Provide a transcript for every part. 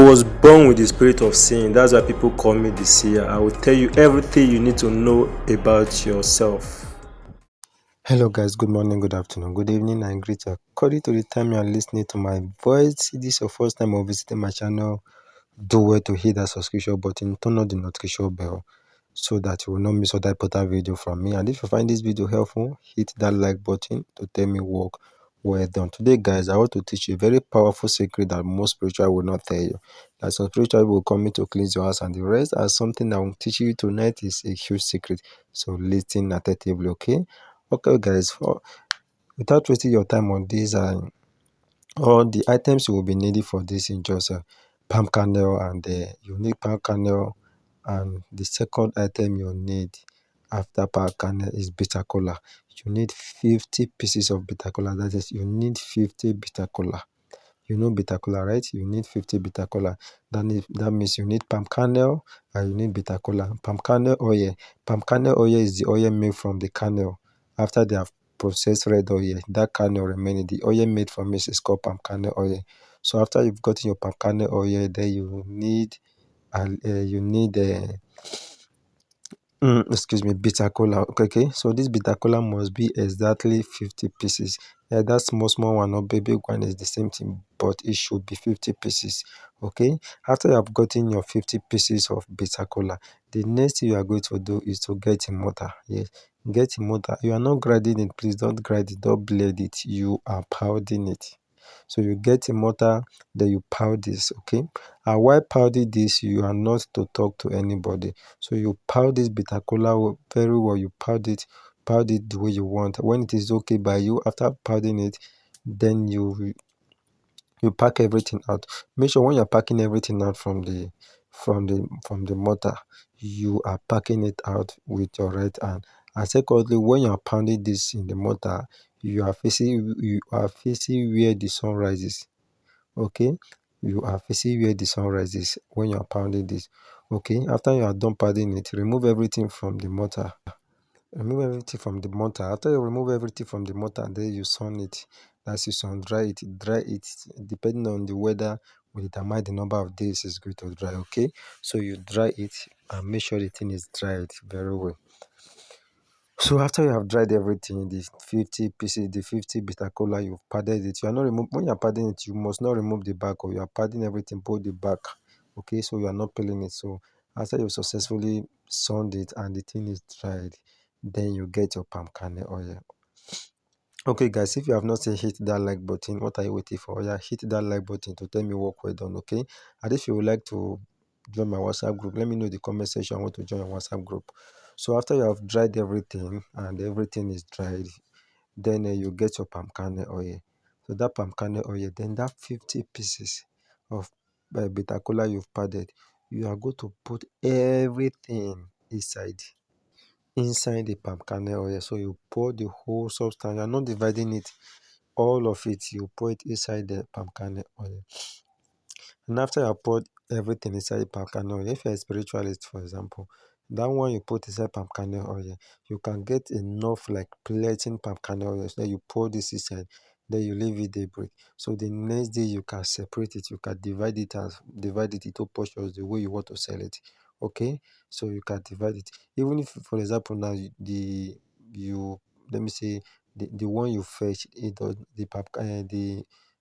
was born with the spirit of seeing. That's why people call me the seer. I will tell you everything you need to know about yourself. Hello, guys. Good morning, good afternoon, good evening, and great. According to the time you are listening to my voice, this is your first time of visiting my channel. Do well to hit that subscription button, turn on the notification bell so that you will not miss other important video from me. And if you find this video helpful, hit that like button to tell me work well done. Today, guys, I want to teach you a very powerful secret that most spiritual will not tell you. That some spiritual will come in to cleanse your house, and the rest as something I will teach you tonight is a huge secret. So listen attentively, okay? Okay, guys. Without wasting your time on this, all the items you will be needing for this in just palm kernel, and you need palm kernel, and the second item you need after palm kernel is bitter kola. You need 50 pieces of bitter kola. That is, you need 50 bitter kola. You know bitter kola, right? You need 50 bitter kola. That means you need palm kernel and you need bitter kola. Palm kernel oil. Palm kernel oil is the oil made from the kernel after they have processed red oil. That kernel remaining, the oil made from it is called palm kernel oil. So after you've gotten your palm kernel oil, then you need excuse me, bitter kola. Okay, so this bitter kola must be exactly 50 pieces. Yeah, that small one or big one is the same thing, but it should be 50 pieces. Okay, after you have gotten your 50 pieces of bitter kola, the next thing you are going to do is to get a mortar. Yes, get a mortar. You are not grinding it, please don't grind it, don't blend it, you are pounding it. So you get a mortar, then you pound this. Okay, and while pounding this, you are not to talk to anybody. So you pound this bitter kola very well. You pound it the way you want. When it is okay by you, after pounding it, then you pack everything out. Make sure when you're packing everything out from the mortar, you are packing it out with your right hand. And secondly, when you are pounding this in the mortar, you are facing where the sun rises. Okay, you are facing where the sun rises when you are pounding this. Okay, after you are done pounding it, remove everything from the mortar. Remove everything from the mortar. After you remove everything from the mortar, then you sun it. As you sun dry it, depending on the weather will determine the number of days it's going to dry. Okay, so you dry it and make sure the thing is dried very well. So after you have dried everything, the 50 pieces, the 50 bitter cola, you've padded it. You are not remove when you are padding it, you must not remove the back, or you are padding everything, both the back. Okay, so you are not peeling it. So after you successfully sunned it and the thing is dried, then you get your palm kernel oil. Okay, guys, if you have not still hit that like button, what are you waiting for? Yeah, hit that like button to tell me work well done. Okay, and if you would like to join my WhatsApp group, let me know in the comment section. I want to join your WhatsApp group. So after you have dried everything and everything is dried, then you get your palm kernel oil. So that palm kernel oil, then that 50 pieces of bitter cola you've padded, you are going to put everything inside the palm kernel oil. So you pour the whole substance. You are not dividing it, all of it. You pour it inside the palm kernel oil. And after you have poured everything inside the palm kernel oil, if you're a spiritualist, for example, that one you put inside palm kernel oil, you can get enough like plating palm kernel oil. So then you pour this inside, then you leave it there break. So the next day you can separate it, you can divide it into portions the way you want to sell it. Okay, so you can divide it. Even if, for example, now you let me say the one you fetch, it does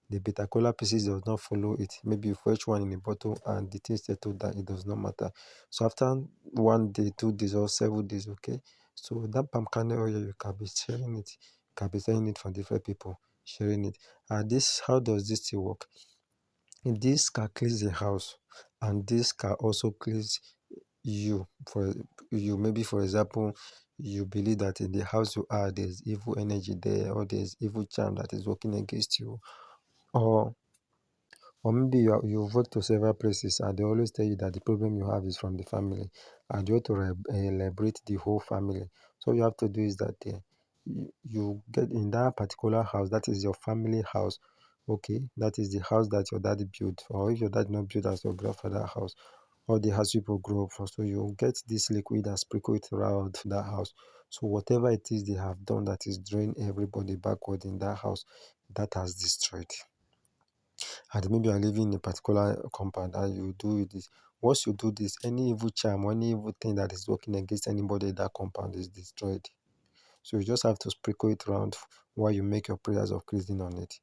the bitter cola pieces does not follow it. Maybe you fetch one in a bottle and the thing settled that it does not matter. So after 1 day, 2 days, or 7 days, okay. So that palm kernel oil you can be sharing it, can be selling it for different people, sharing it. And this, how does this thing work? This can cleanse the house, and this can also cleanse you. For you, maybe for example, you believe that in the house you are, there's evil energy there, or there's evil charm that is working against you, or maybe you've worked to several places and they always tell you that the problem you have is from the family, and you have to liberate the whole family. So all you have to do is that you get in that particular house, that is your family house. Okay, that is the house that your daddy built, or if your dad not built as your grandfather house, or the house people grow up from. So you get this liquid and sprinkle it around that house. So whatever it is they have done that is drawing everybody backward in that house, that has destroyed. and maybe you are living in a particular compound and you do this. Once you do this, any evil charm or any evil thing that is working against anybody in that compound is destroyed. So you just have to sprinkle it around while you make your prayers of cleansing on it.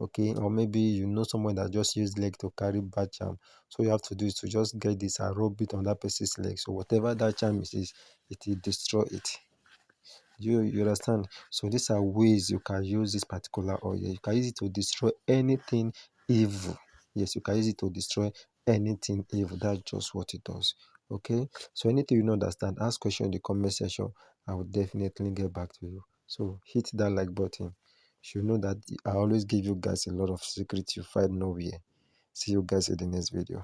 Okay, or maybe you know someone that just use leg to carry bad charm. So you have to do is to just get this and rub it on that person's leg. So whatever that charm is, it will destroy it. You understand? So these are ways you can use this particular oil. You can use it to destroy anything evil. Yes, you can use it to destroy anything evil. That's just what it does. Okay. So anything you don't understand, ask question in the comment section. I will definitely get back to you. So hit that like button. You should know that I always give you guys a lot of secrets you find nowhere. See you guys in the next video.